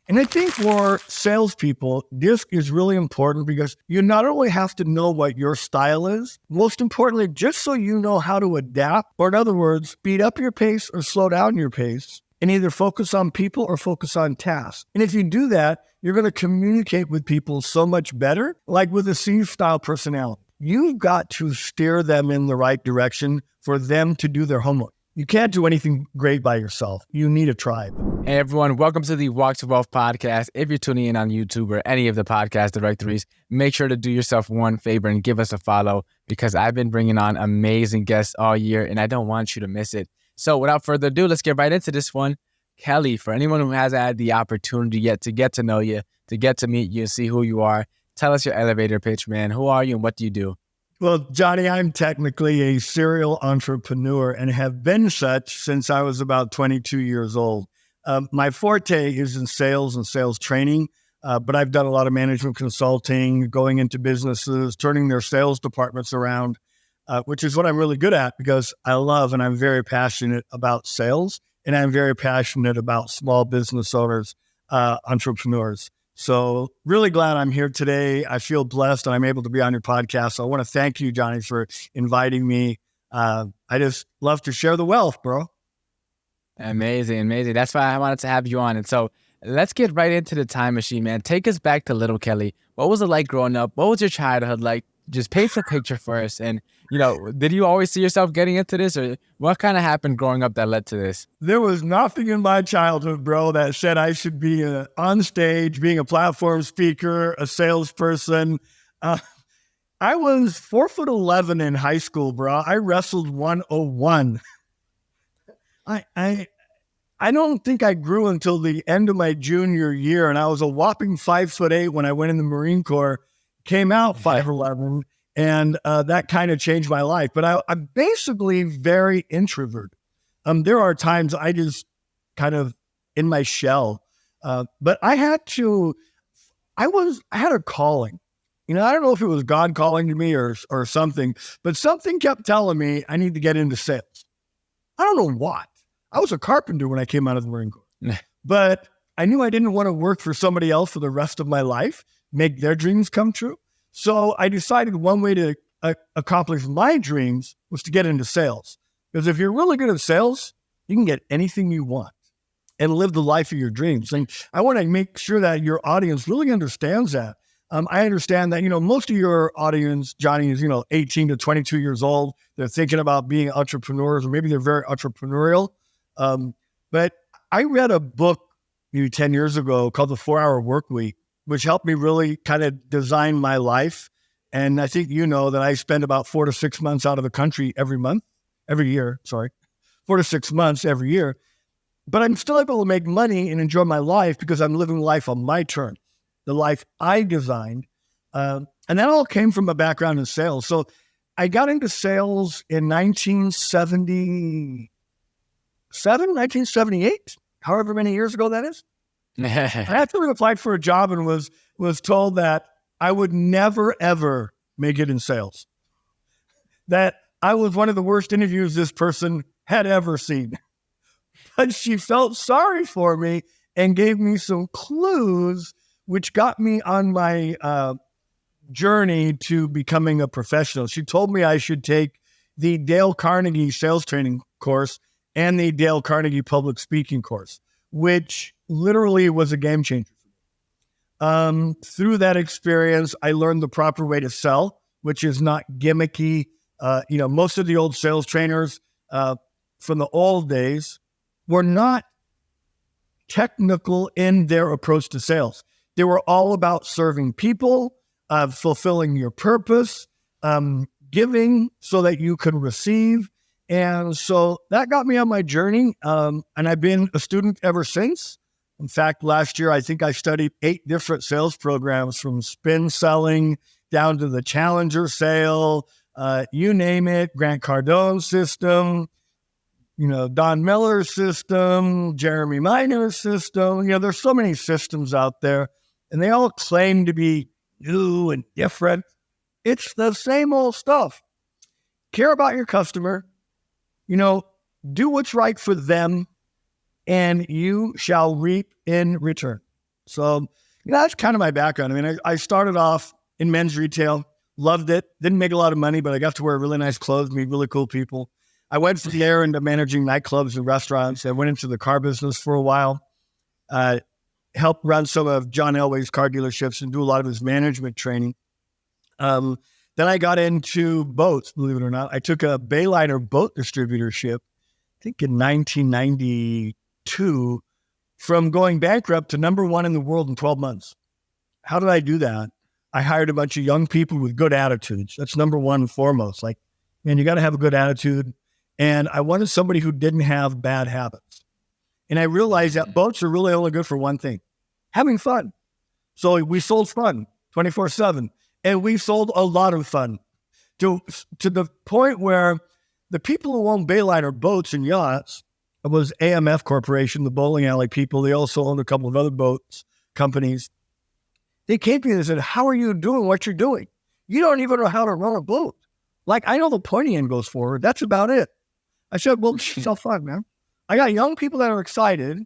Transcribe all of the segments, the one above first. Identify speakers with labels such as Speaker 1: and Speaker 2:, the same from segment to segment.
Speaker 1: And I think for salespeople, this is really important because you not only have to know what your style is, most importantly, just so you know how to adapt, or in other words, speed up your pace or slow down your pace, and either focus on people or focus on tasks. And if you do that, you're going to communicate with people so much better, like with a C-style personality. You've got to steer them in the right direction for them to do their homework. You can't do anything great by yourself. You need a tribe.
Speaker 2: Hey everyone, welcome to the Walk to Wealth podcast. If you're tuning in on YouTube or any of the podcast directories, make sure to do yourself one favor and give us a follow because I've been bringing on amazing guests all year and I don't want you to miss it. So without further ado, let's get right into this one. Kelly, for anyone who hasn't had the opportunity yet to get to know you, to get to meet you and see who you are, tell us your elevator pitch, man. Who are you and what do you do?
Speaker 1: Well, Johnny, I'm technically a serial entrepreneur and have been such since I was about 22 years old. My forte is in sales and sales training, but I've done a lot of management consulting, going into businesses, turning their sales departments around, which is what I'm really good at because I love and I'm very passionate about sales and I'm very passionate about small business owners, entrepreneurs. So really glad I'm here today. I feel blessed and I'm able to be on your podcast. So I want to thank you, Johnny, for inviting me. I just love to share the wealth, bro.
Speaker 2: Amazing. That's why I wanted to have you on. And so let's get right into the time machine, man. Take us back to little Kelly. What was it like growing up? What was your childhood like? Just paint the picture for us. And, did you always see yourself getting into this or what kind of happened growing up that led to this?
Speaker 1: There was nothing in my childhood, bro, that said I should be on stage, being a platform speaker, a salesperson. I was 4'11" in high school, bro. I wrestled 101. I don't think I grew until the end of my junior year, and I was a whopping 5'8" when I went in the Marine Corps, came out 5'11", and that kind of changed my life. But I'm basically very introverted. There are times I just kind of in my shell, but I had a calling. I don't know if it was God calling to me or something, but something kept telling me I need to get into sales. I don't know what. I was a carpenter when I came out of the Marine Corps, but I knew I didn't want to work for somebody else for the rest of my life, make their dreams come true. So I decided one way to accomplish my dreams was to get into sales. Because if you're really good at sales, you can get anything you want and live the life of your dreams. And I want to make sure that your audience really understands that. I understand that, most of your audience, Johnny, is, 18 to 22 years old. They're thinking about being entrepreneurs or maybe they're very entrepreneurial. But I read a book maybe 10 years ago called The 4-Hour Workweek, which helped me really kind of design my life. And I think that I spend about 4 to 6 months out of the country every year, 4 to 6 months every year. But I'm still able to make money and enjoy my life because I'm living life on my terms, the life I designed. And that all came from a background in sales. So I got into sales in 1978, however many years ago that is. I actually applied for a job and was told that I would never, ever make it in sales. That I was one of the worst interviews this person had ever seen. But she felt sorry for me and gave me some clues, which got me on my journey to becoming a professional. She told me I should take the Dale Carnegie sales training course and the Dale Carnegie public speaking course, which literally was a game changer for me. Through that experience, I learned the proper way to sell, which is not gimmicky. Most of the old sales trainers from the old days were not technical in their approach to sales. They were all about serving people, fulfilling your purpose, giving so that you could receive. And so that got me on my journey. And I've been a student ever since. In fact, last year, I think I studied 8 different sales programs from spin selling down to the challenger sale, you name it, Grant Cardone system, Don Miller's system, Jeremy Miner's system. There's so many systems out there and they all claim to be new and different. It's the same old stuff. Care about your customer, do what's right for them and you shall reap in return. So, that's kind of my background. I mean, I started off in men's retail, loved it, didn't make a lot of money, but I got to wear really nice clothes, meet really cool people. I went from there into managing nightclubs and restaurants. I went into the car business for a while, helped run some of John Elway's car dealerships and do a lot of his management training. Then I got into boats, believe it or not. I took a Bayliner boat distributorship, I think in 1992, from going bankrupt to number one in the world in 12 months. How did I do that? I hired a bunch of young people with good attitudes. That's number one and foremost. Like, man, you got to have a good attitude. And I wanted somebody who didn't have bad habits. And I realized that boats are really only good for one thing, having fun. So we sold fun 24/7. And we sold a lot of fun to the point where the people who own Bayliner boats and yachts, it was AMF Corporation, the bowling alley people. They also owned a couple of other boats companies. They came to me and said, how are you doing what you're doing? You don't even know how to run a boat. Like, I know the pointy end goes forward. That's about it. I said, well, it's all fun, man. I got young people that are excited,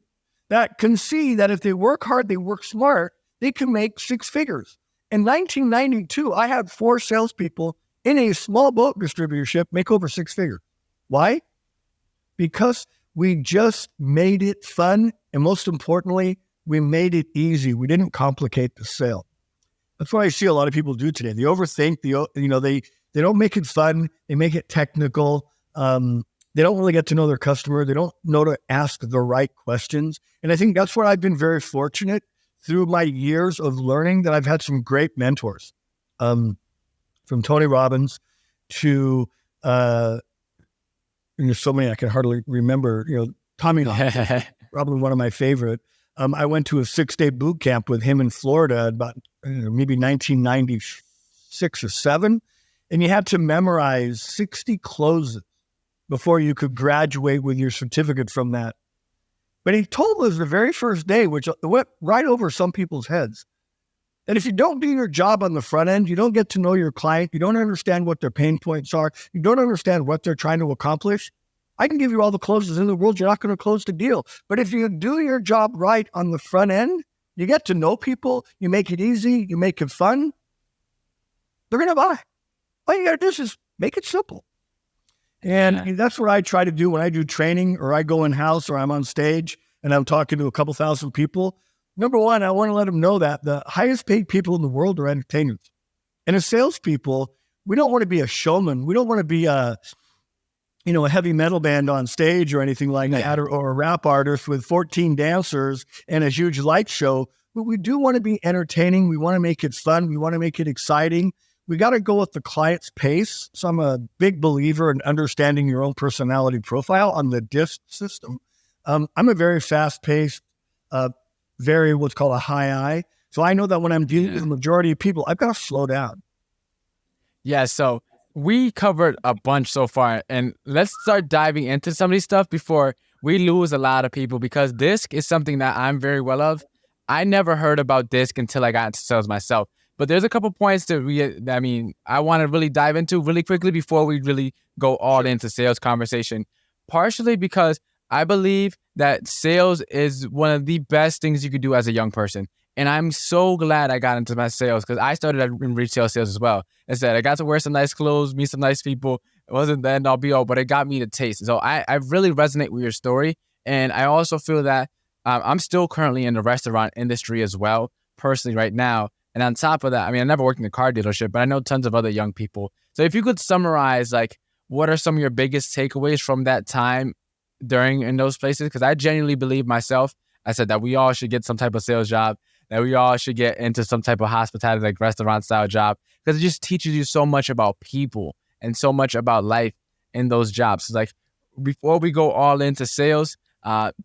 Speaker 1: that can see that if they work hard, they work smart, they can make six figures. In 1992, I had 4 salespeople in a small boat distributorship make over 6 figures. Why? Because we just made it fun. And most importantly, we made it easy. We didn't complicate the sale. That's what I see a lot of people do today. They overthink, they don't make it fun. They make it technical. They don't really get to know their customer. They don't know to ask the right questions. And I think that's where I've been very fortunate through my years of learning, that I've had some great mentors, from Tony Robbins to, and there's so many I can hardly remember, Tommy, probably one of my favorite. I went to a 6-day boot camp with him in Florida about maybe 1996 or 7. And you had to memorize 60 closes before you could graduate with your certificate from that. But he told us the very first day, which went right over some people's heads, that if you don't do your job on the front end, you don't get to know your client, you don't understand what their pain points are, you don't understand what they're trying to accomplish, I can give you all the closes in the world, you're not going to close the deal. But if you do your job right on the front end, you get to know people, you make it easy, you make it fun, they're going to buy. All you got to do is make it simple. And that's what I try to do when I do training, or I go in-house, or I'm on stage and I'm talking to a couple thousand people. Number one, I want to let them know that the highest paid people in the world are entertainers. And as salespeople, we don't want to be a showman. We don't want to be a heavy metal band on stage or anything like that, or a rap artist with 14 dancers and a huge light show. But we do want to be entertaining. We want to make it fun. We want to make it exciting. We got to go with the client's pace. So I'm a big believer in understanding your own personality profile on the DISC system. I'm a very fast-paced, very what's called a high I. So I know that when I'm dealing with the majority of people, I've got to slow down.
Speaker 2: Yeah, so we covered a bunch so far, and let's start diving into some of these stuff before we lose a lot of people, because DISC is something that I'm very well of. I never heard about DISC until I got into sales myself. But there's a couple points that I want to really dive into really quickly before we really go all into sales conversation. Partially because I believe that sales is one of the best things you could do as a young person. And I'm so glad I got into my sales, because I started in retail sales as well. Instead, I got to wear some nice clothes, meet some nice people. It wasn't the end all be all, but it got me the taste. So I really resonate with your story. And I also feel that I'm still currently in the restaurant industry as well, personally right now. And on top of that, I never worked in a car dealership, but I know tons of other young people. So if you could summarize, what are some of your biggest takeaways from that time in those places? Because I genuinely believe myself, I said that we all should get some type of sales job, that we all should get into some type of hospitality, like restaurant style job, because it just teaches you so much about people and so much about life in those jobs. So before we go all into sales,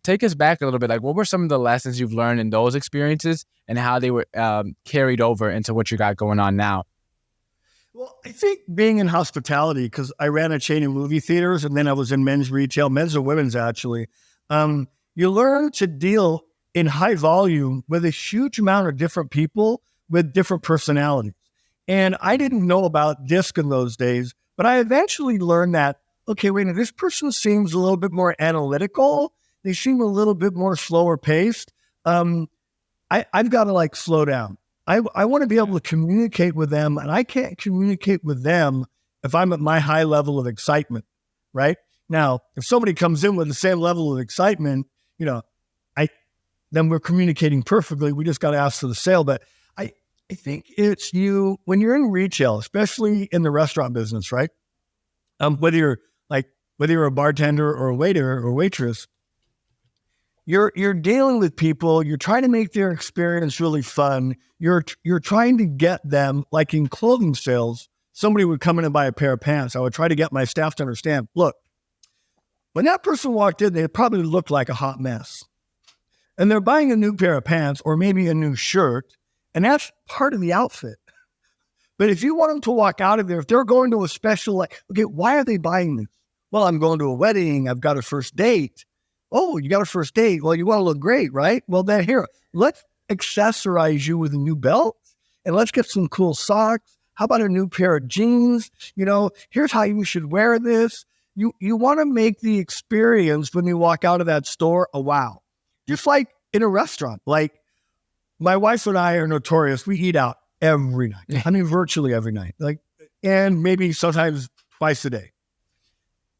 Speaker 2: take us back a little bit. What were some of the lessons you've learned in those experiences and how they were carried over into what you got going on now?
Speaker 1: Well, I think being in hospitality, because I ran a chain of movie theaters and then I was in men's retail, men's and women's actually, you learn to deal in high volume with a huge amount of different people with different personalities. And I didn't know about DISC in those days, but I eventually learned that, okay, wait a minute, this person seems a little bit more analytical. They seem a little bit more slower paced. I've got to like slow down. I want to be able to communicate with them, and I can't communicate with them if I'm at my high level of excitement, right? Now, if somebody comes in with the same level of excitement, then we're communicating perfectly. We just got to ask for the sale. But I think it's when you're in retail, especially in the restaurant business, right? Whether you're a bartender or a waiter or waitress, you're dealing with people. You're trying to make their experience really fun. You're trying to get them, like in clothing sales, somebody would come in and buy a pair of pants. I would try to get my staff to understand, look, when that person walked in, they probably looked like a hot mess. And they're buying a new pair of pants or maybe a new shirt, and that's part of the outfit. But if you want them to walk out of there, if they're going to a special, okay, why are they buying this? Well, I'm going to a wedding. I've got a first date. Oh, you got a first date. Well, you want to look great, right? Well, then here, let's accessorize you with a new belt, and let's get some cool socks. How about a new pair of jeans? Here's how you should wear this. You want to make the experience when you walk out of that store a wow. Just like in a restaurant. Like my wife and I are notorious. We eat out every night. I mean, virtually every night. And maybe sometimes twice a day.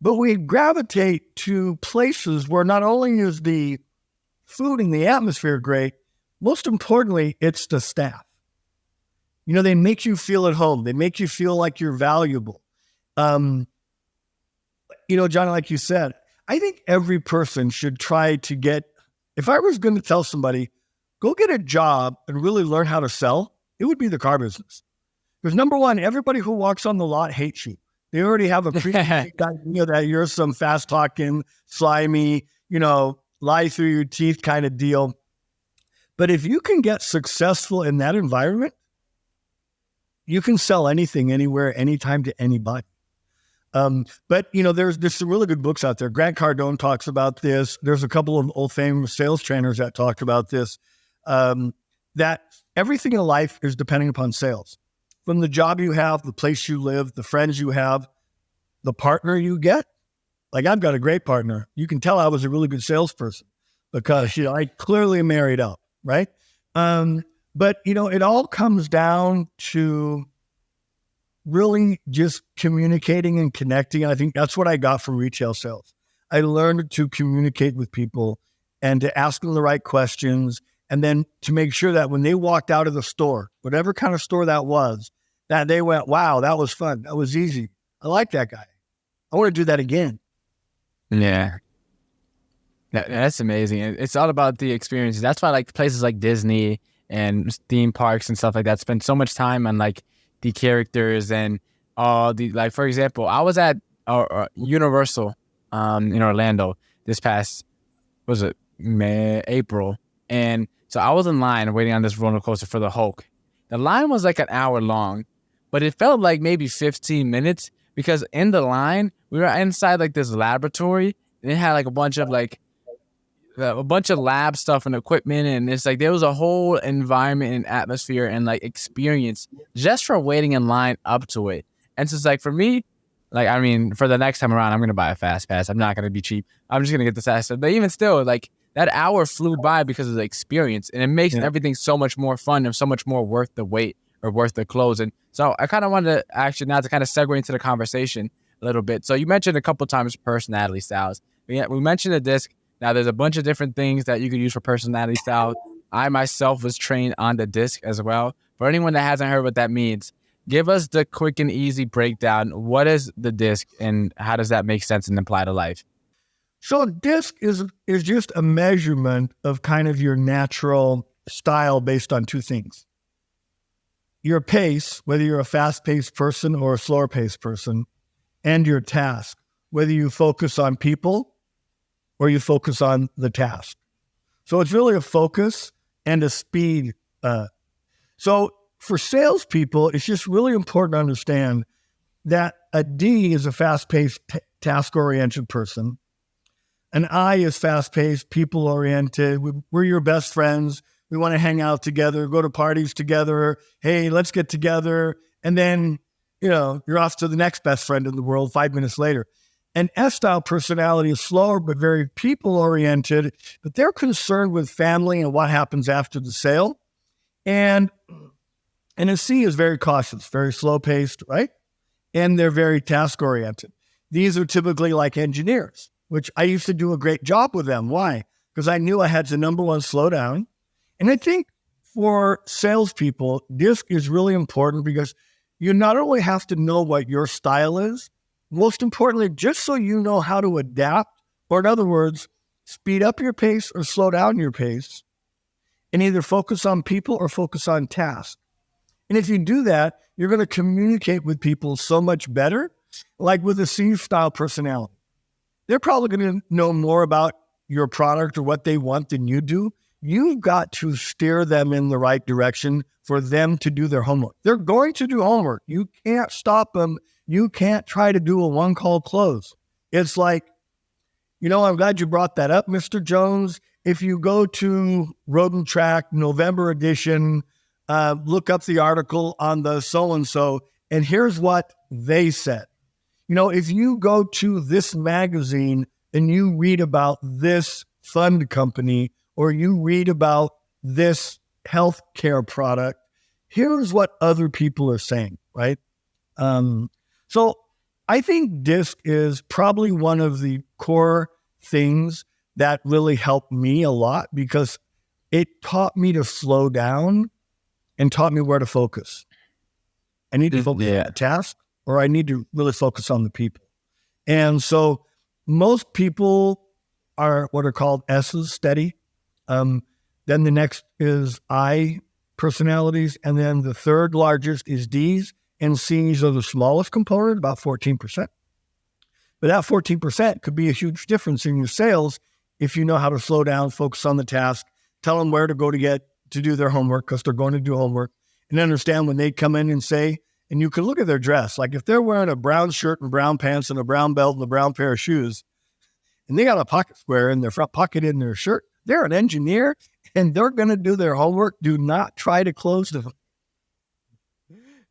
Speaker 1: But we gravitate to places where not only is the food and the atmosphere great, most importantly, it's the staff. They make you feel at home. They make you feel like you're valuable. John, like you said, I think every person should try to get, if I was going to tell somebody, go get a job and really learn how to sell, it would be the car business. Because number one, everybody who walks on the lot hates you. They already have a preconceived idea that you're some fast talking, slimy, lie through your teeth kind of deal. But if you can get successful in that environment, you can sell anything, anywhere, anytime to anybody. But there's some really good books out there. Grant Cardone talks about this. There's a couple of old famous sales trainers that talk about this, that everything in life is depending upon sales. From the job you have, the place you live, the friends you have, the partner you get. Like I've got a great partner. You can tell I was a really good salesperson because, I clearly married up, right? But, it all comes down to really just communicating and connecting. And I think that's what I got from retail sales. I learned to communicate with people and to ask them the right questions. And then to make sure that when they walked out of the store, whatever kind of store that was, that they went, wow, that was fun. That was easy. I like that guy. I want to do that again.
Speaker 2: Yeah. That's amazing. It's all about the experiences. That's why places like Disney and theme parks and stuff like that spend so much time on the characters and all the, for example, I was at Universal in Orlando this past, April. And so I was in line waiting on this roller coaster for the Hulk. The line was an hour long, but it felt like maybe 15 minutes because in the line, we were inside this laboratory and it had a bunch of lab stuff and equipment. And it's there was a whole environment and atmosphere and experience just for waiting in line up to it. And so it's for me, for the next time around, I'm going to buy a fast pass. I'm not going to be cheap. I'm just going to get the fast pass. But even still, that hour flew by because of the experience, and it makes everything so much more fun and so much more worth the wait or worth the close. And so I kind of wanted to actually now to kind of segue into the conversation a little bit. So you mentioned a couple times personality styles. We mentioned the DISC. Now there's a bunch of different things that you can use for personality style. I myself was trained on the DISC as well. For anyone that hasn't heard what that means, give us the quick and easy breakdown. What is the DISC and how does that make sense and apply to life?
Speaker 1: So DISC is just a measurement of kind of your natural style based on two things. Your pace, whether you're a fast-paced person or a slower-paced person, and your task, whether you focus on people or you focus on the task. So it's really a focus and a speed. So for salespeople, it's just really important to understand that a D is a fast-paced, task-oriented person. An I is fast-paced, people-oriented. We're your best friends. We want to hang out together, go to parties together. Hey, let's get together. And then, you're off to the next best friend in the world 5 minutes later. An S-style personality is slower, but very people-oriented, but they're concerned with family and what happens after the sale. And a C is very cautious, very slow-paced, right? And they're very task-oriented. These are typically like engineers, which I used to do a great job with them. Why? Because I knew I had to, number one, slow down. And I think for salespeople, DISC is really important because you not only have to know what your style is, most importantly, just so you know how to adapt, or in other words, speed up your pace or slow down your pace, and either focus on people or focus on tasks. And if you do that, you're going to communicate with people so much better, like with a C-style personality. They're probably going to know more about your product or what they want than you do. You've got to steer them in the right direction for them to do their homework. They're going to do homework. You can't stop them. You can't try to do a one-call close. It's like, I'm glad you brought that up, Mr. Jones. If you go to Road and Track November edition, look up the article on the so-and-so, and here's what they said. If you go to this magazine and you read about this fund company or you read about this healthcare product, here's what other people are saying, right? So I think DISC is probably one of the core things that really helped me a lot because it taught me to slow down and taught me where to focus. I need to focus on the task, or I need to really focus on the people. And so most people are what are called S's, steady. Then the next is I personalities. And then the third largest is D's, and C's are the smallest component, about 14%. But that 14% could be a huge difference in your sales if you know how to slow down, focus on the task, tell them where to go to do their homework because they're going to do homework, and understand when they come in and say, and you can look at their dress. Like if they're wearing a brown shirt and brown pants and a brown belt and a brown pair of shoes, and they got a pocket square in their front pocket in their shirt, they're an engineer and they're going to do their homework. Do not try to close them.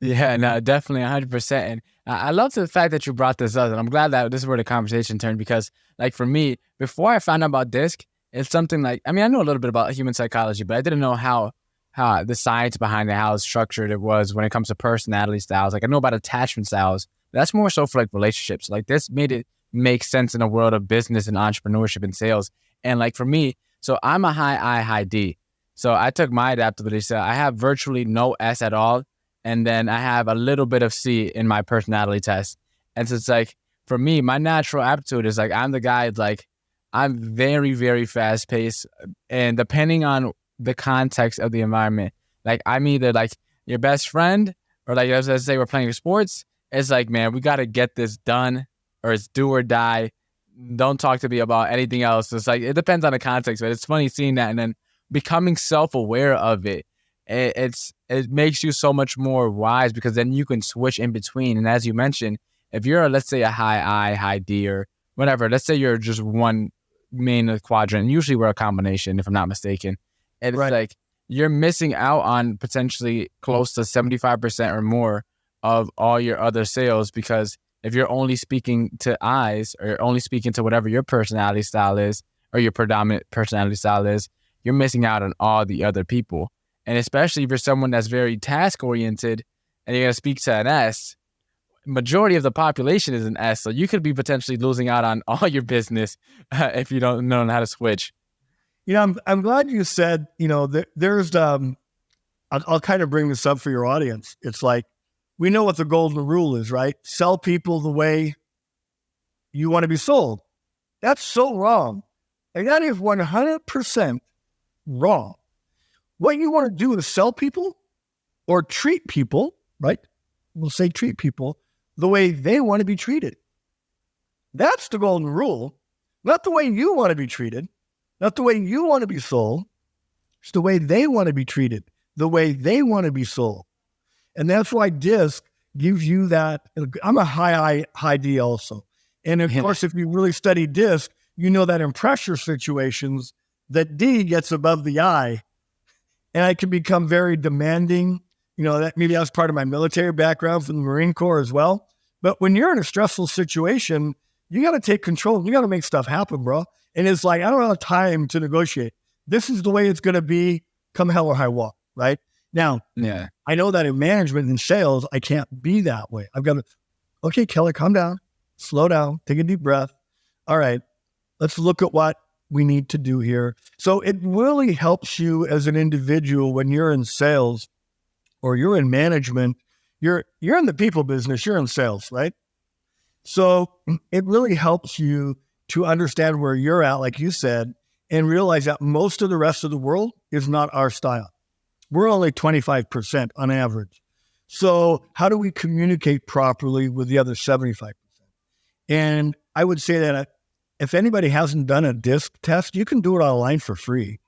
Speaker 2: Yeah, no, definitely 100%. And I love the fact that you brought this up, and I'm glad that this is where the conversation turned because, like, for me, before I found out about DISC, it's something like, I know a little bit about human psychology, but I didn't know how the science behind it, how structured it was when it comes to personality styles. Like, I know about attachment styles. That's more so for, like, relationships. Like, this made it make sense in a world of business and entrepreneurship and sales. And, like, for me, so I'm a high I, high D. So I took my adaptability. So I have virtually no S at all. And then I have a little bit of C in my personality test. And so it's like, for me, my natural aptitude is like, I'm the guy, like, I'm very, very fast paced. And depending on the context of the environment, like, I'm either like your best friend or like, as I say, we're playing sports. It's like, man, we got to get this done or it's do or die. Don't talk to me about anything else. It's like, it depends on the context, but it's funny seeing that and then becoming self-aware of it. It makes you so much more wise because then you can switch in between. And as you mentioned, if you're, let's say, a high I, high D or whatever, let's say you're just one main quadrant, usually we're a combination, if I'm not mistaken. And it's like you're missing out on potentially close to 75% or more of all your other sales because if you're only speaking to I's or only speaking to whatever your personality style is or your predominant personality style is, you're missing out on all the other people. And especially if you're someone that's very task-oriented and you're going to speak to an S, majority of the population is an S. So you could be potentially losing out on all your business if you don't know how to switch.
Speaker 1: I'm glad you said, there's, I'll kind of bring this up for your audience. It's like, we know what the golden rule is, right? Sell people the way you want to be sold. That's so wrong. Like, that is 100% wrong. What you want to do is sell people or treat people, right? We'll say treat people the way they want to be treated. That's the golden rule. Not the way you want to be treated, not the way you want to be sold. It's the way they want to be treated, the way they want to be sold. And that's why DISC gives you that. I'm a high I, high D also. And of course, if you really study DISC, you know that in pressure situations, that D gets above the I. And I can become very demanding. That maybe that's part of my military background from the Marine Corps as well. But when you're in a stressful situation, you got to take control. You got to make stuff happen, bro. And it's like, I don't have time to negotiate. This is the way it's going to be come hell or high water, right? Now,
Speaker 2: Yeah.
Speaker 1: I know that in management and sales, I can't be that way. I've got to, okay, Kelly, calm down, slow down, take a deep breath. All right, let's look at what we need to do here. So it really helps you as an individual when you're in sales or you're in management. You're in the people business, you're in sales, right? So it really helps you to understand where you're at, like you said, and realize that most of the rest of the world is not our style. We're only 25% on average. So how do we communicate properly with the other 75%? And I would say that if anybody hasn't done a DISC test, you can do it online for free.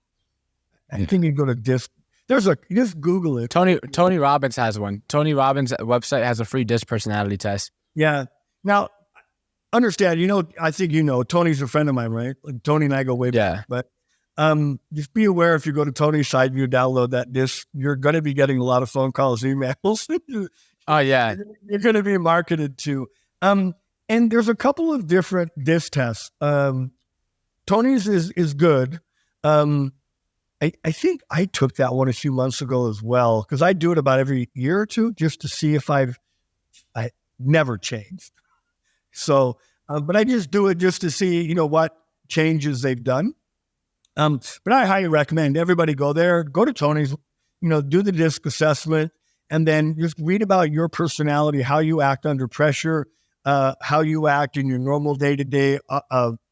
Speaker 1: I think you go to DISC. You just Google it.
Speaker 2: Tony Robbins has one. Tony Robbins' website has a free DISC personality test.
Speaker 1: Yeah. Now, understand, I think Tony's a friend of mine, right? Like Tony and I go way back. But just be aware if you go to Tony's site and you download that disc, you're going to be getting a lot of phone calls, emails.
Speaker 2: Oh, yeah.
Speaker 1: You're going to be marketed to. And there's a couple of different disc tests. Tony's is good. I think I took that one a few months ago as well, because I do it about every year or two just to see if I never changed. So, but I just do it just to see, what changes they've done. But I highly recommend everybody go there, go to Tony's, do the DISC assessment, and then just read about your personality, how you act under pressure, how you act in your normal day-to-day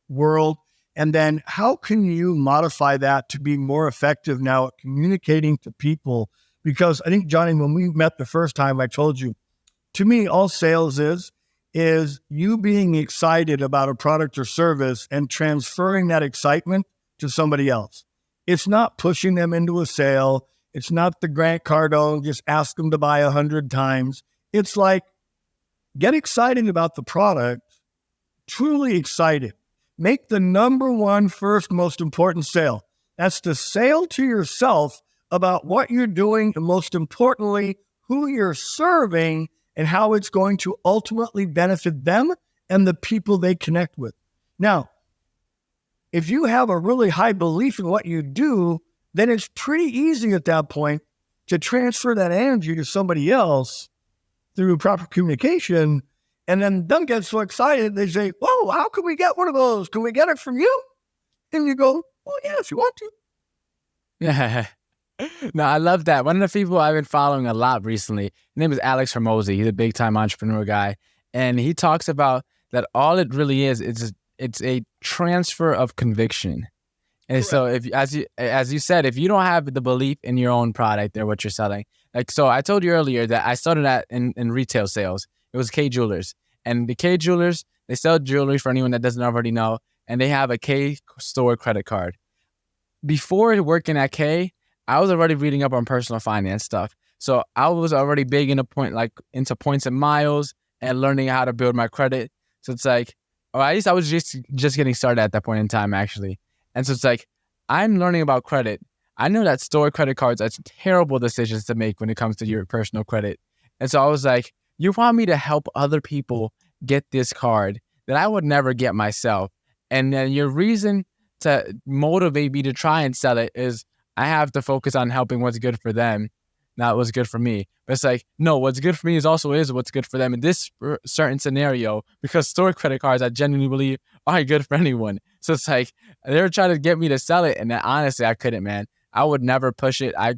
Speaker 1: world. And then how can you modify that to be more effective now at communicating to people? Because I think, Johnny, when we met the first time, I told you, to me, all sales is you being excited about a product or service and transferring that excitement to somebody else. It's not pushing them into a sale. It's not the Grant Cardone, just ask them to buy 100 times. It's like, get excited about the product, truly excited. Make the number one, first, most important sale. That's the sale to yourself about what you're doing, and most importantly, who you're serving and how it's going to ultimately benefit them and the people they connect with. Now, if you have a really high belief in what you do, then it's pretty easy at that point to transfer that energy to somebody else through proper communication. And then them get so excited, they say, whoa, how can we get one of those? Can we get it from you? And you go, well, yeah, if you want to.
Speaker 2: Yeah. No, I love that. One of the people I've been following a lot recently, his name is Alex Hermosi. He's a big time entrepreneur guy. And he talks about that all it really is it's a transfer of conviction. And correct. So if as you said, if you don't have the belief in your own product or what you're selling, like, so I told you earlier that I started in retail sales. It was K Jewelers. And the K Jewelers, they sell jewelry for anyone that doesn't already know. And they have a K store credit card. Before working at K, I was already reading up on personal finance stuff. So I was already big into points and miles and learning how to build my credit. So it's like, or at least I was just getting started at that point in time, actually. And so it's like, I'm learning about credit. I know that store credit cards are terrible decisions to make when it comes to your personal credit. And so I was like, you want me to help other people get this card that I would never get myself. And then your reason to motivate me to try and sell it is I have to focus on helping what's good for them, not what's good for me. But it's like, no, what's good for me is what's good for them in this certain scenario, because store credit cards, I genuinely believe, aren't good for anyone. So it's like, they were trying to get me to sell it. And honestly, I couldn't, man. I would never push it. I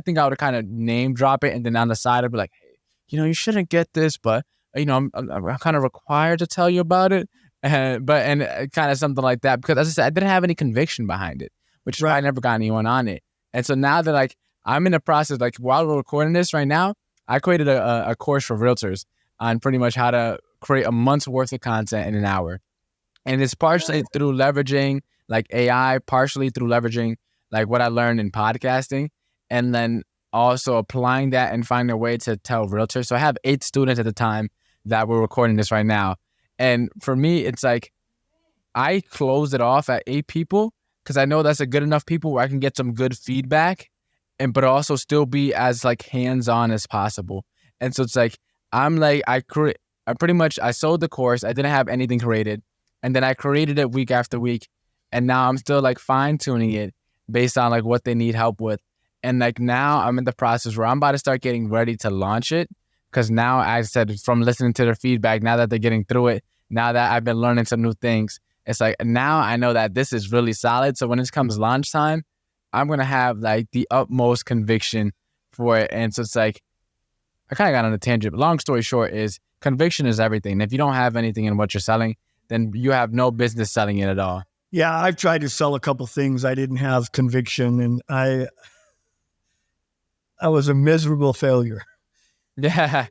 Speaker 2: think I would kind of name drop it. And then on the side, I'd be like, hey, you shouldn't get this, but, I'm kind of required to tell you about it. And kind of something like that. Because as I said, I didn't have any conviction behind it, which is why I never got anyone on it. And so now that I'm in the process, while we're recording this right now, I created a course for realtors on pretty much how to create a month's worth of content in an hour. And it's partially through leveraging AI, partially through leveraging what I learned in podcasting, and then also applying that and finding a way to tell realtors. So I have 8 students at the time that we're recording this right now. And for me, it's like I close it off at 8 people, because I know that's a good enough people where I can get some good feedback, but also still be as hands-on as possible. And so it's I sold the course. I didn't have anything created. And then I created it week after week. And now I'm still like fine tuning it based on like what they need help with. And like now I'm in the process where I'm about to start getting ready to launch it. Because now, I said, from listening to their feedback, now that they're getting through it, now that I've been learning some new things, it's like now I know that this is really solid. So when it comes launch time, I'm going to have like the utmost conviction for it. And so it's like, I kind of got on a tangent. But long story short is conviction is everything. And if you don't have anything in what you're selling, then you have no business selling it at all.
Speaker 1: Yeah, I've tried to sell a couple things. I didn't have conviction, and I was a miserable failure.
Speaker 2: Yeah.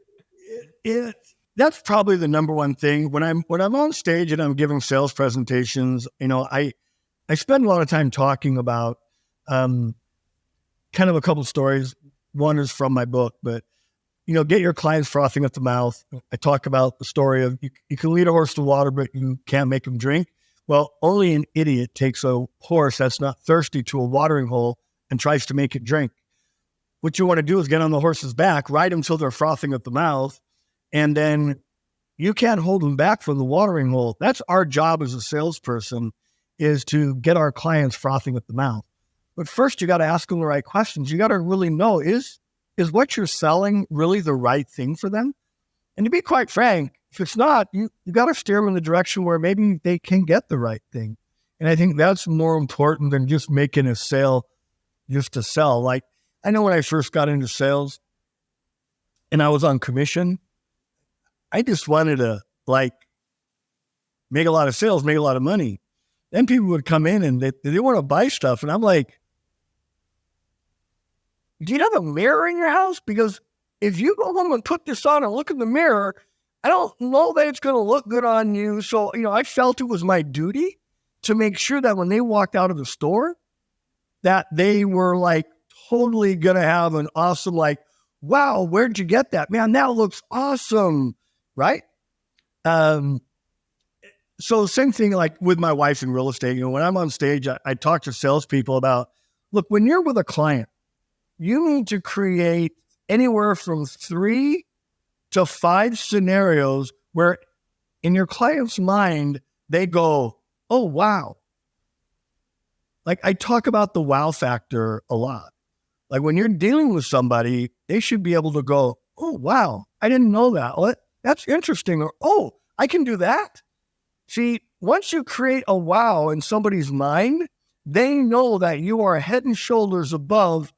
Speaker 1: That's probably the number one thing. When I'm on stage and I'm giving sales presentations, I spend a lot of time talking about kind of a couple stories. One is from my book, but get your clients frothing at the mouth. I talk about the story of you can lead a horse to water, but you can't make him drink. Well, only an idiot takes a horse that's not thirsty to a watering hole and tries to make it drink. What you want to do is get on the horse's back, ride them till they're frothing at the mouth, and then you can't hold them back from the watering hole. That's our job as a salesperson, is to get our clients frothing at the mouth. But first, you got to ask them the right questions. You got to really know, is what you're selling really the right thing for them? And to be quite frank, if it's not, you got to steer them in the direction where maybe they can get the right thing. And I think that's more important than just making a sale just to sell. Like, I know when I first got into sales and I was on commission, I just wanted to make a lot of sales, make a lot of money. Then people would come in and they want to buy stuff. And I'm like, do you have a mirror in your house? Because if you go home and put this on and look in the mirror, I don't know that it's going to look good on you. So, I felt it was my duty to make sure that when they walked out of the store, that they were like totally going to have an awesome, like, wow, where'd you get that? Man, that looks awesome. Right? So same thing like with my wife in real estate. When I'm on stage, I talk to salespeople about, look, when you're with a client, you need to create anywhere from 3 to 5 scenarios where in your client's mind, they go, oh, wow. Like I talk about the wow factor a lot. Like when you're dealing with somebody, they should be able to go, oh, wow, I didn't know that. Well, that's interesting. Or, oh, I can do that. See, once you create a wow in somebody's mind, they know that you are head and shoulders above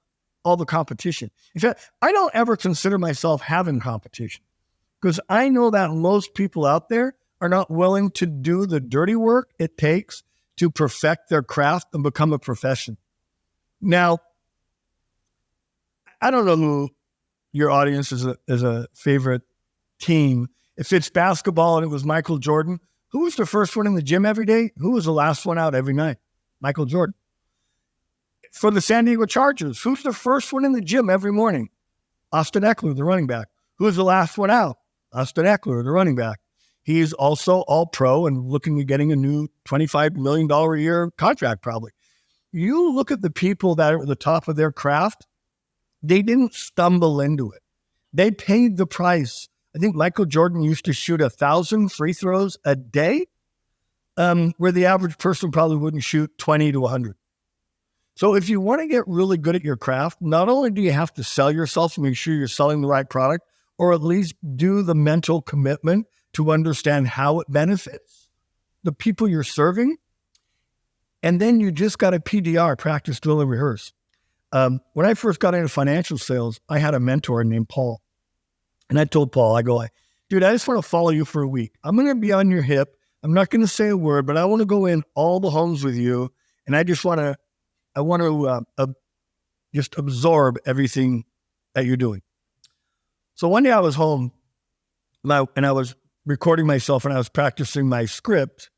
Speaker 1: all the competition. In fact, I don't ever consider myself having competition because I know that most people out there are not willing to do the dirty work it takes to perfect their craft and become a profession. Now, I don't know who your audience is a favorite team. If it's basketball and it was Michael Jordan, who was the first one in the gym every day? Who was the last one out every night? Michael Jordan. For the San Diego Chargers, who's the first one in the gym every morning? Austin Eckler, the running back. Who's the last one out? Austin Eckler, the running back. He's also all pro and looking at getting a new $25 million a year contract probably. You look at the people that are at the top of their craft, they didn't stumble into it. They paid the price. I think Michael Jordan used to shoot 1,000 free throws a day, where the average person probably wouldn't shoot 20 to 100. So if you want to get really good at your craft, not only do you have to sell yourself to make sure you're selling the right product, or at least do the mental commitment to understand how it benefits the people you're serving, and then you just got to PDR, practice, drill, and rehearse. When I first got into financial sales, I had a mentor named Paul. And I told Paul, I go, dude, I just want to follow you for a week. I'm going to be on your hip. I'm not going to say a word, but I want to go in all the homes with you. And I want to just absorb everything that you're doing. So one day I was home and I was recording myself and I was practicing my script,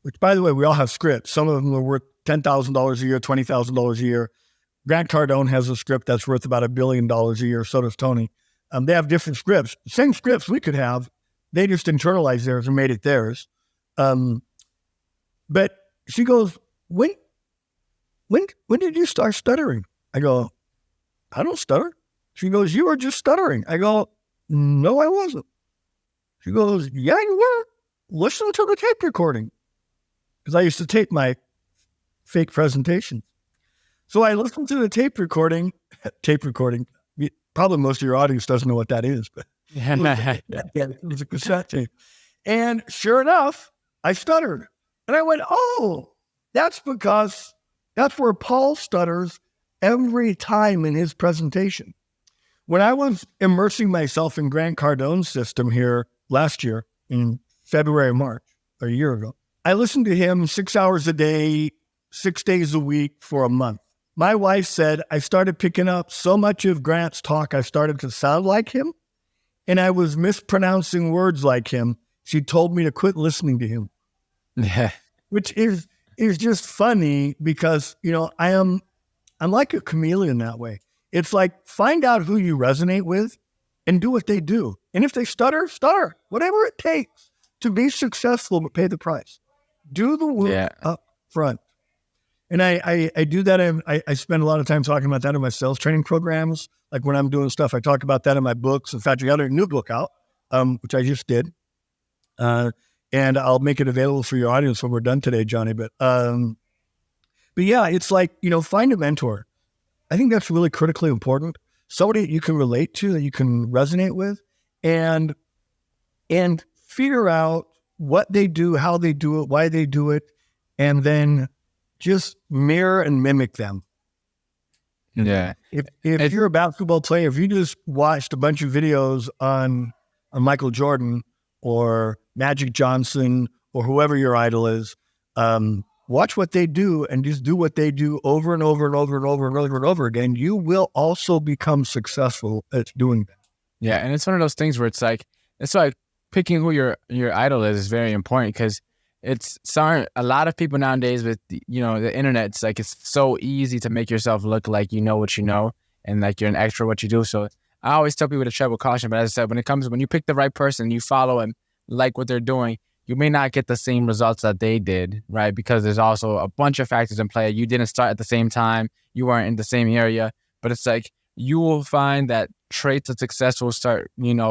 Speaker 1: which by the way, we all have scripts. Some of them are worth $10,000 a year, $20,000 a year. Grant Cardone has a script that's worth about $1 billion a year. So does Tony. They have different scripts, same scripts we could have. They just internalized theirs and made it theirs. But she goes, when did you start stuttering? I go, I don't stutter. She goes, you were just stuttering. I go, no, I wasn't. She goes, yeah, you were. listen to the tape recording. Because I used to tape my fake presentations. So I listened to the tape recording. Probably most of your audience doesn't know what that is, but it was a cassette tape. And sure enough, I stuttered. And I went, oh, that's where Paul stutters every time in his presentation. When I was immersing myself in Grant Cardone's system here last year in February, March, a year ago, I listened to him 6 hours a day, 6 days a week for a month. My wife said I started picking up so much of Grant's talk, I started to sound like him, and I was mispronouncing words like him. She told me to quit listening to him.
Speaker 2: Yeah.
Speaker 1: Which is just funny because, I'm like a chameleon that way. It's like, find out who you resonate with and do what they do. And if they stutter, whatever it takes to be successful, but pay the price. Do the work up front. And I do that. I spend a lot of time talking about that in my sales training programs. Like when I'm doing stuff, I talk about that in my books. In fact, I got a new book out, which I just did. And I'll make it available for your audience when we're done today, Johnny. But yeah, it's like, find a mentor. I think that's really critically important. Somebody that you can relate to, that you can resonate with, and figure out what they do, how they do it, why they do it, and then just mirror and mimic them.
Speaker 2: Yeah.
Speaker 1: If you're a basketball player, if you just watched a bunch of videos on Michael Jordan or Magic Johnson or whoever your idol is, watch what they do and just do what they do over and over and over and over and over and over again. You will also become successful at doing that.
Speaker 2: Yeah, and it's one of those things where it's like picking who your idol is very important, because a lot of people nowadays with the internet, it's like it's so easy to make yourself look like you know what you know and like you're an expert at what you do. So I always tell people to tread with caution. But as I said, when you pick the right person, you follow and like what they're doing, you may not get the same results that they did, right? Because there's also a bunch of factors in play. You didn't start at the same time. You weren't in the same area. But it's like you will find that traits of success will start,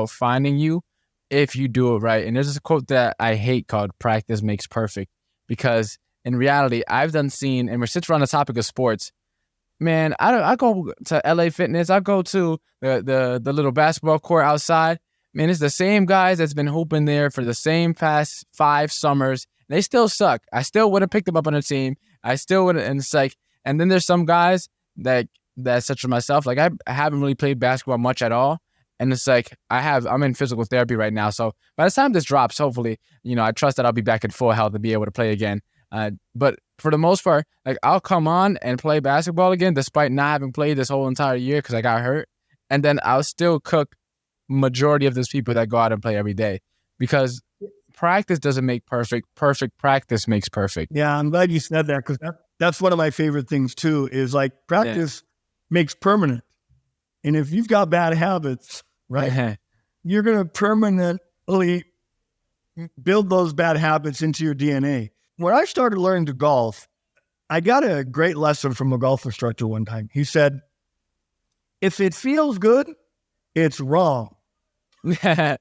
Speaker 2: finding you if you do it right. And there's this quote that I hate called "practice makes perfect," because in reality, since we're on the topic of sports, man, I go to LA Fitness. I go to the little basketball court outside. Man, it's the same guys that's been hooping there for the same past 5 summers. They still suck. I still would have picked them up on a team. I still would have, and it's like, and then there's some guys that such as myself, like I haven't really played basketball much at all. And it's like, I'm in physical therapy right now. So by the time this drops, hopefully, I trust that I'll be back in full health and be able to play again. But for the most part, like I'll come on and play basketball again, despite not having played this whole entire year because I got hurt. And then I'll still cook majority of those people that go out and play every day, because practice doesn't make perfect. Perfect practice makes perfect.
Speaker 1: Yeah, I'm glad you said that, because that's one of my favorite things too, is like practice makes permanent. And if you've got bad habits, right, you're going to permanently build those bad habits into your DNA. When I started learning to golf, I got a great lesson from a golf instructor one time. He said, if it feels good, it's wrong. Because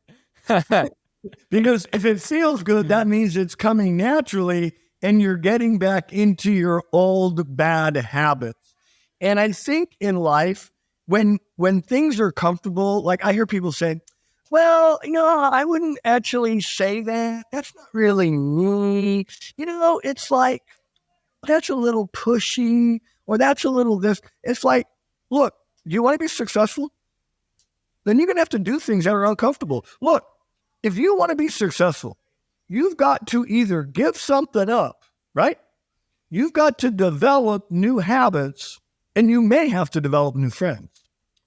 Speaker 1: if it feels good, that means it's coming naturally and you're getting back into your old bad habits. And I think in life, when things are comfortable, like I hear people say, well, I wouldn't actually say that. That's not really me. It's like, that's a little pushy, or that's a little this. It's like, look, do you want to be successful? Then you're going to have to do things that are uncomfortable. Look, if you want to be successful, you've got to either give something up, right? You've got to develop new habits, and you may have to develop new friends.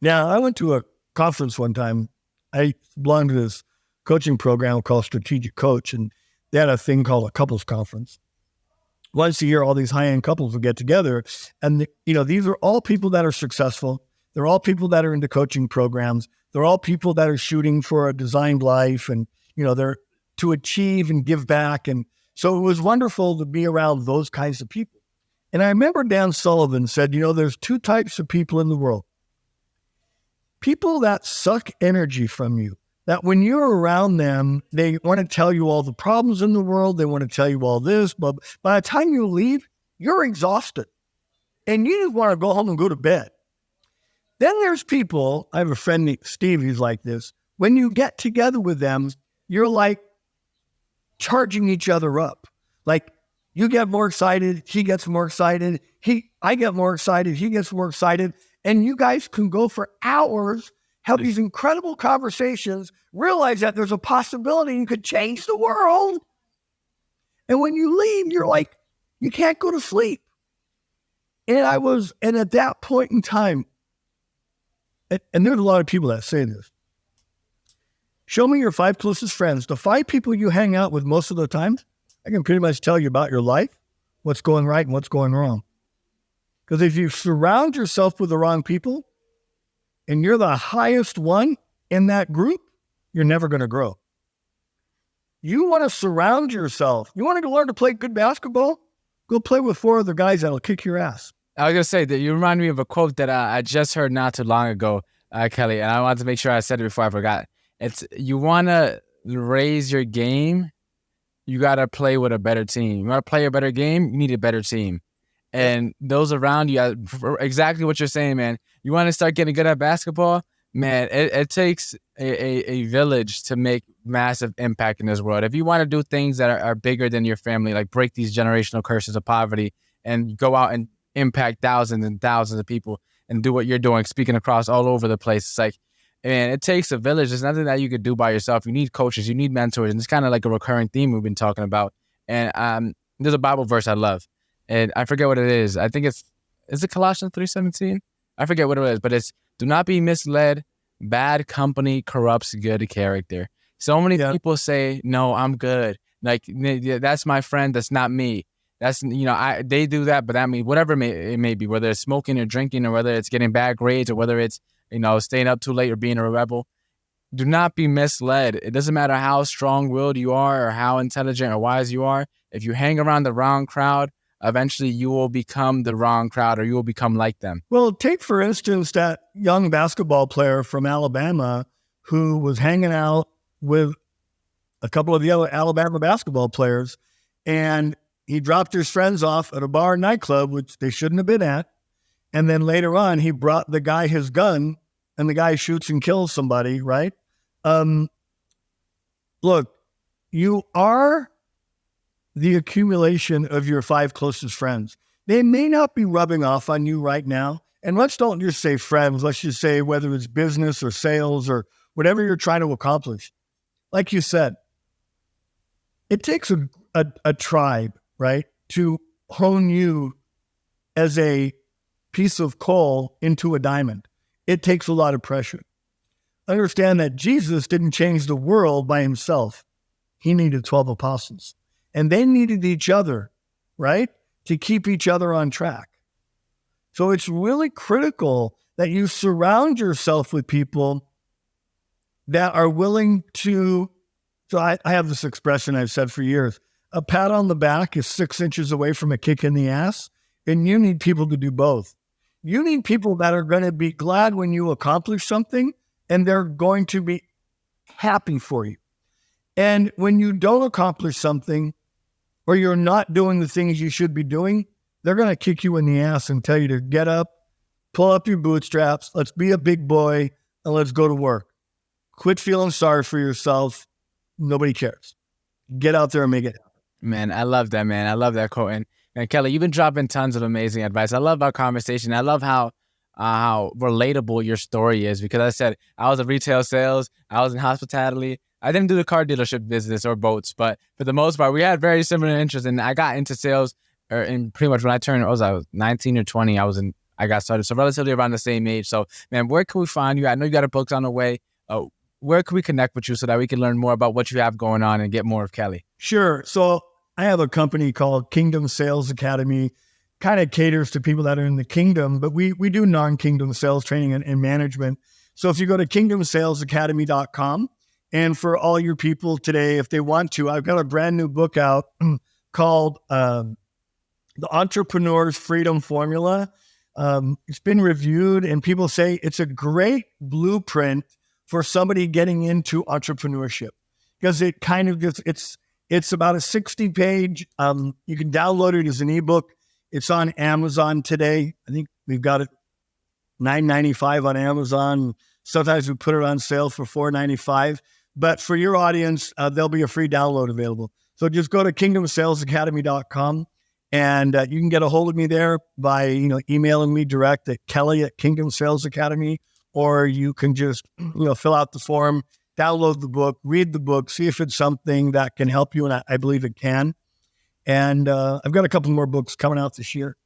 Speaker 1: Now, I went to a conference one time. I belonged to this coaching program called Strategic Coach, and they had a thing called a couples conference. Once a year, all these high-end couples would get together, and these are all people that are successful. They're all people that are into coaching programs. They're all people that are shooting for a designed life, and they're to achieve and give back. And so it was wonderful to be around those kinds of people. And I remember Dan Sullivan said, there's 2 types of people in the world. People that suck energy from you, that when you're around them, they want to tell you all the problems in the world. They want to tell you all this, but by the time you leave, you're exhausted and you just want to go home and go to bed. Then there's people, I have a friend named Steve, he's like this. When you get together with them, you're like charging each other up. Like you get more excited, he gets more excited, I get more excited, he gets more excited. And you guys can go for hours, have these incredible conversations, realize that there's a possibility you could change the world. And when you leave, you're like, you can't go to sleep. And at that point in time, and there's a lot of people that say this, show me your 5 closest friends, the 5 people you hang out with most of the time. I can pretty much tell you about your life, what's going right and what's going wrong. Because if you surround yourself with the wrong people and you're the highest one in that group, you're never going to grow. You want to surround yourself. You want to learn to play good basketball? Go play with 4 other guys that'll kick your ass.
Speaker 2: I was going to say that you remind me of a quote that I just heard not too long ago, Kelly, and I wanted to make sure I said it before I forgot. It's you want to raise your game, you got to play with a better team. You want to play a better game, you need a better team. And those around you, exactly what you're saying, man. You want to start getting good at basketball? Man, it takes a village to make massive impact in this world. If you want to do things that are bigger than your family, like break these generational curses of poverty and go out and impact thousands and thousands of people and do what you're doing, speaking across all over the place. It's like, man, it takes a village. There's nothing that you could do by yourself. You need coaches, you need mentors. And it's kind of like a recurring theme we've been talking about. And there's a Bible verse I love. And I forget what it is. I think is it Colossians 3:17? I forget what it is, but it's, do not be misled. Bad company corrupts good character. So many people say, no, I'm good. Like, that's my friend. That's not me. That's, they do that, but I mean, whatever it may be, whether it's smoking or drinking or whether it's getting bad grades or whether it's, staying up too late or being a rebel. Do not be misled. It doesn't matter how strong-willed you are or how intelligent or wise you are. If you hang around the wrong crowd, eventually you will become the wrong crowd or you will become like them.
Speaker 1: Well, take, for instance, that young basketball player from Alabama who was hanging out with a couple of the other Alabama basketball players, and he dropped his friends off at a bar and nightclub, which they shouldn't have been at. And then later on, he brought the guy his gun, and the guy shoots and kills somebody, right? Look, you are the accumulation of your 5 closest friends. They may not be rubbing off on you right now. And let's don't just say friends. Let's just say whether it's business or sales or whatever you're trying to accomplish. Like you said, it takes a tribe, right, to hone you as a piece of coal into a diamond. It takes a lot of pressure. Understand that Jesus didn't change the world by himself. He needed 12 apostles. And they needed each other, right, to keep each other on track. So it's really critical that you surround yourself with people that are willing to, so I have this expression I've said for years, a pat on the back is 6 inches away from a kick in the ass, and you need people to do both. You need people that are going to be glad when you accomplish something, and they're going to be happy for you. And when you don't accomplish something, or you're not doing the things you should be doing, they're going to kick you in the ass and tell you to get up, pull up your bootstraps, let's be a big boy, and let's go to work. Quit feeling sorry for yourself. Nobody cares. Get out there and make it happen.
Speaker 2: Man, I love that, man. I love that quote. And Kelly, you've been dropping tons of amazing advice. I love our conversation. I love how relatable your story is, because I said I was in retail sales, I was in hospitality. I didn't do the car dealership business or boats, but for the most part, we had very similar interests. And I got into sales, and pretty much when I turned, I was 19 or 20. I got started, so relatively around the same age. So, man, where can we find you? I know you got a book on the way. Where can we connect with you so that we can learn more about what you have going on and get more of Kelly?
Speaker 1: Sure. So I have a company called Kingdom Sales Academy, kind of caters to people that are in the kingdom, but we do non-kingdom sales training and management. So if you go to kingdomsalesacademy.com, and for all your people today, if they want to, I've got a brand new book out called The Entrepreneur's Freedom Formula. It's been reviewed, and people say it's a great blueprint for somebody getting into entrepreneurship, because it kind of just, it's about a 60-page. You can download it as an ebook. It's on Amazon today. I think we've got it $9.95 on Amazon. Sometimes we put it on sale for $4.95. But for your audience, there'll be a free download available. So just go to kingdomsalesacademy.com, and you can get a hold of me there by emailing me direct at kelly@kingdomsalesacademy, or you can just fill out the form, download the book, read the book, see if it's something that can help you, and I believe it can. And I've got a couple more books coming out this year.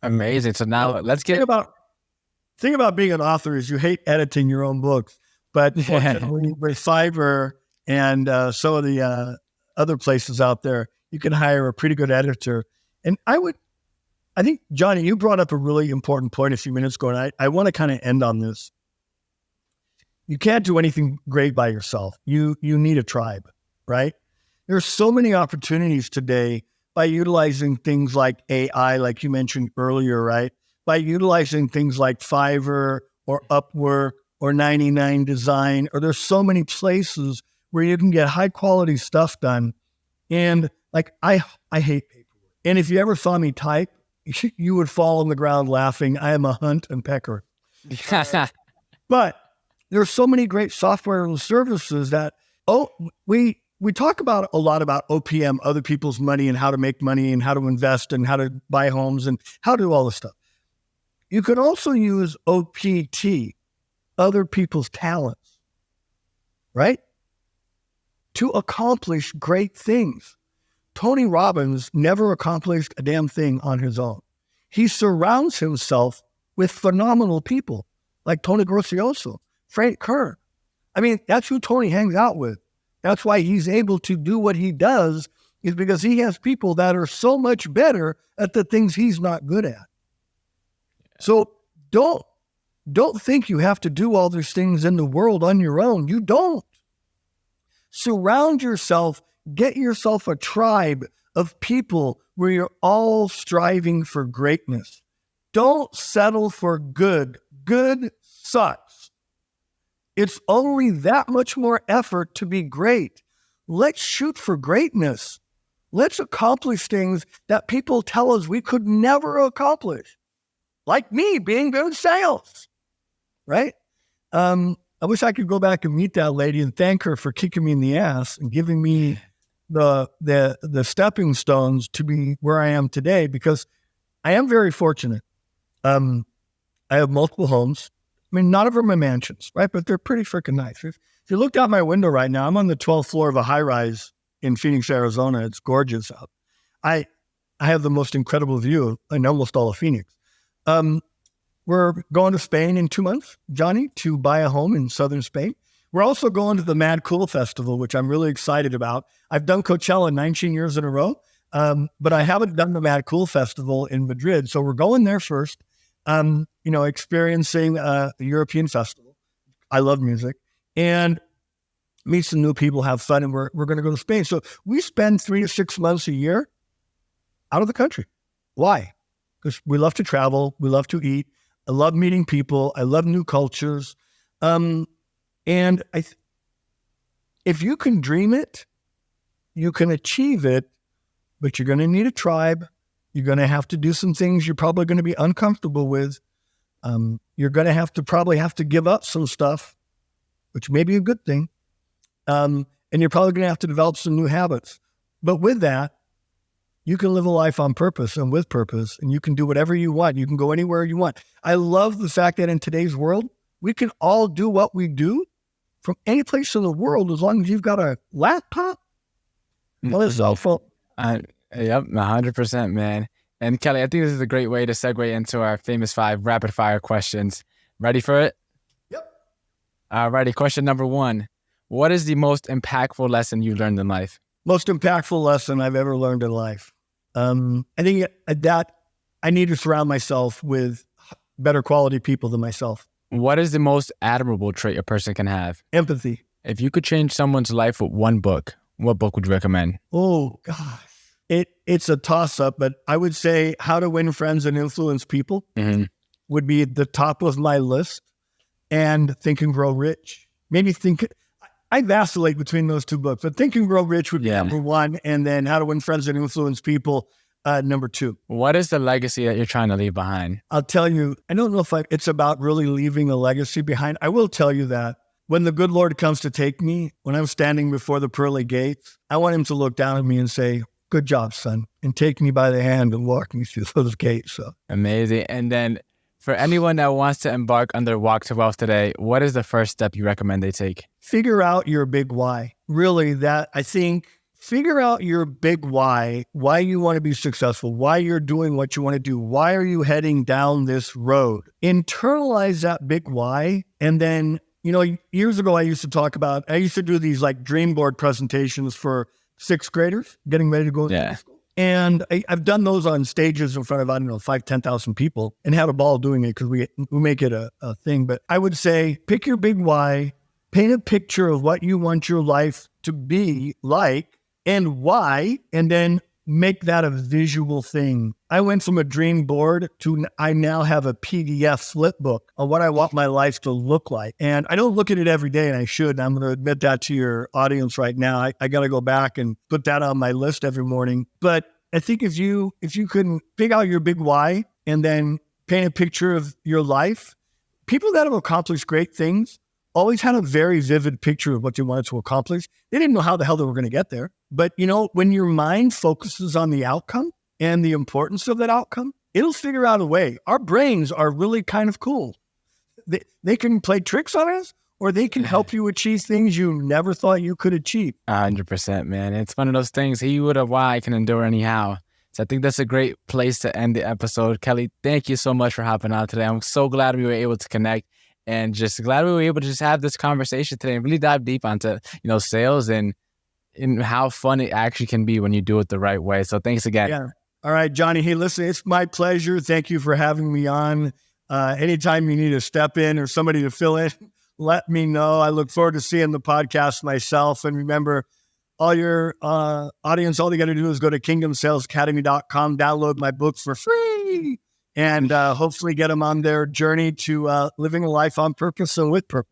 Speaker 2: Amazing. So now let's get
Speaker 1: thing about being an author is you hate editing your own books, but fortunately with Fiverr and some of the other places out there, you can hire a pretty good editor. And I think, Johnny, you brought up a really important point a few minutes ago, and I want to kind of end on this. You can't do anything great by yourself. You need a tribe, right? There's so many opportunities today by utilizing things like AI, like you mentioned earlier, right? By utilizing things like Fiverr or Upwork or 99 Design, or there's so many places where you can get high quality stuff done. And like, I hate paperwork. And if you ever saw me type, you would fall on the ground laughing. I am a hunt and pecker. But there's so many great software and services that, we talk about a lot about OPM, other people's money, and how to make money and how to invest and how to buy homes and how to do all this stuff. You could also use OPT, other people's talents, right? To accomplish great things. Tony Robbins never accomplished a damn thing on his own. He surrounds himself with phenomenal people like Tony Gracioso, Frank Kern. I mean, that's who Tony hangs out with. That's why he's able to do what he does, is because he has people that are so much better at the things he's not good at. So don't think you have to do all these things in the world on your own. You don't. Surround yourself, get yourself a tribe of people where you're all striving for greatness. Don't settle for good. Good sucks. It's only that much more effort to be great. Let's shoot for greatness. Let's accomplish things that people tell us we could never accomplish. Like me being good at sales, right? I wish I could go back and meet that lady and thank her for kicking me in the ass and giving me the stepping stones to be where I am today, because I am very fortunate. I have multiple homes. I mean, none of them are mansions, right? But they're pretty freaking nice. If you looked out my window right now, I'm on the 12th floor of a high-rise in Phoenix, Arizona. It's gorgeous out. I have the most incredible view in almost all of Phoenix. We're going to Spain in 2 months, Johnny, to buy a home in southern Spain. We're also going to the Mad Cool Festival, which I'm really excited about. I've done Coachella 19 years in a row, but I haven't done the Mad Cool Festival in Madrid. So we're going there first. Experiencing the European festival. I love music, and meet some new people, have fun, and we're going to go to Spain. So we spend 3 to 6 months a year out of the country. Why? Because we love to travel. We love to eat. I love meeting people. I love new cultures. And if you can dream it, you can achieve it, but you're going to need a tribe. You're going to have to do some things you're probably going to be uncomfortable with. You're going to probably have to give up some stuff, which may be a good thing. And you're probably going to have to develop some new habits. But with that, you can live a life on purpose and with purpose, and you can do whatever you want. You can go anywhere you want. I love the fact that in today's world, we can all do what we do from any place in the world as long as you've got a laptop or a cell phone.
Speaker 2: Yep, 100%, man. And Kelly, I think this is a great way to segue into our famous 5 rapid fire questions. Ready for it?
Speaker 1: Yep.
Speaker 2: Alrighty, question number 1. What is the most impactful lesson you learned in life?
Speaker 1: Most impactful lesson I've ever learned in life. I think that I need to surround myself with better quality people than myself.
Speaker 2: What is the most admirable trait a person can have?
Speaker 1: Empathy.
Speaker 2: If you could change someone's life with one book, what book would you recommend?
Speaker 1: Oh, gosh. It's a toss-up, but I would say How to Win Friends and Influence People would be at the top of my list, and Think and Grow Rich. maybe think. I vacillate between those two books, but Think and Grow Rich would be number one, and then How to Win Friends and Influence People, number two.
Speaker 2: What is the legacy that you're trying to leave behind?
Speaker 1: I'll tell you, I don't know if it's about really leaving a legacy behind. I will tell you that when the good Lord comes to take me, when I'm standing before the pearly gates, I want him to look down at me and say, good job, son, and take me by the hand and walk me through those gates. So
Speaker 2: amazing. And then for anyone that wants to embark on their walk to wealth today, what is the first step you recommend they take?
Speaker 1: Figure out your big why. Really, figure out your big why you want to be successful, why you're doing what you want to do, why are you heading down this road. Internalize that big why. And then, years ago, I used to do these like dream board presentations for sixth graders getting ready to go to school. And I've done those on stages in front of, 5,000, 10,000 people and had a ball doing it because we make it a thing. But I would say, pick your big why, paint a picture of what you want your life to be like and why, and then make that a visual thing. I went from a dream board to I now have a PDF flip book on what I want my life to look like. And I don't look at it every day, and I should. And I'm going to admit that to your audience right now. I got to go back and put that on my list every morning. But I think if you couldn't figure out your big why and then paint a picture of your life, people that have accomplished great things always had a very vivid picture of what they wanted to accomplish. They didn't know how the hell they were going to get there. But, when your mind focuses on the outcome and the importance of that outcome, it'll figure out a way. Our brains are really kind of cool. They can play tricks on us, or they can help you achieve things you never thought you could achieve.
Speaker 2: 100%, man. It's one of those things. He with a why can endure anyhow. So I think that's a great place to end the episode. Kelly, thank you so much for hopping on today. I'm so glad we were able to connect. And just glad we were able to just have this conversation today and really dive deep onto, sales and how fun it actually can be when you do it the right way. So thanks again.
Speaker 1: Yeah. All right, Johnny. Hey, listen, it's my pleasure. Thank you for having me on. Anytime you need to step in or somebody to fill in, let me know. I look forward to seeing the podcast myself. And remember, all your audience, all you got to do is go to kingdomsalesacademy.com, download my book for free, and hopefully get them on their journey to living a life on purpose and with purpose.